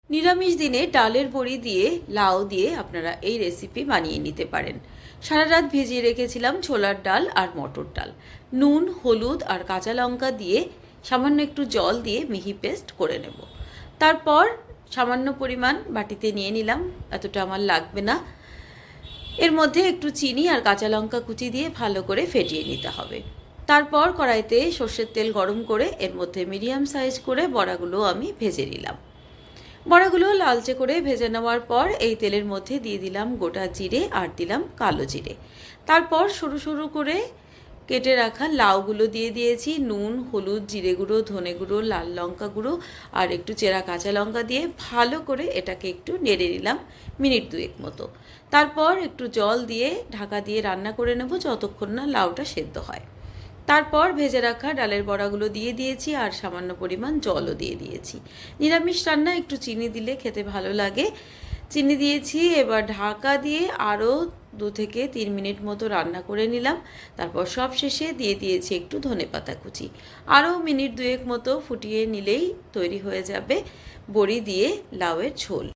নিরামিষ দিনে ডালের বড়ি দিয়ে লাউ দিয়ে আপনারা এই রেসিপি বানিয়ে নিতে পারেন। সারা রাত ভিজিয়ে রেখেছিলাম ছোলার ডাল আর মটর ডাল। নুন, হলুদ আর কাঁচা লঙ্কা দিয়ে সামান্য একটু জল দিয়ে মিহি পেস্ট করে নেব। তারপর সামান্য পরিমাণ বাটিতে নিয়ে নিলাম, এতটা আমার লাগবে না। এর মধ্যে একটু চিনি আর কাঁচা লঙ্কা কুচি দিয়ে ভালো করে ফেটিয়ে নিতে হবে। তারপর কড়াইতে সর্ষের তেল গরম করে এর মধ্যে মিডিয়াম সাইজ করে বড়াগুলো আমি ভেজে নিলাম। বড়াগুলো লালচে করে ভেজে নেওয়ার পর এই তেলের মধ্যে দিয়ে দিলাম গোটা জিরে আর দিলাম কালো জিরে। তারপর সরু সরু করে কেটে রাখা লাউগুলো দিয়ে দিয়েছি। নুন, হলুদ, জিরে গুঁড়ো, ধনে গুঁড়ো, লাল লঙ্কা গুঁড়ো আর একটু চেরা কাঁচা লঙ্কা দিয়ে ভালো করে এটাকে একটু নেড়ে নিলাম মিনিট দুয়েক মতো। তারপর একটু জল দিয়ে ঢাকা দিয়ে রান্না করে নেব যতক্ষণ না লাউটা সেদ্ধ হয়। তারপর ভেজে রাখা ডালের বড়াগুলো দিয়ে দিয়েছি আর সামান্য পরিমাণ জলও দিয়ে দিয়েছি। নিরামিষ রান্না একটু চিনি দিলে খেতে ভালো লাগে, চিনি দিয়েছি। এবার ঢাকা দিয়ে আরও 2 থেকে 3 মিনিট মতো রান্না করে নিলাম। তারপর সব শেষে দিয়ে দিয়েছি একটু ধনেপাতা কুচি। আরও মিনিট দুয়েক মতো ফুটিয়ে নিলেই তৈরি হয়ে যাবে বড়ি দিয়ে লাউয়ের ঝোল।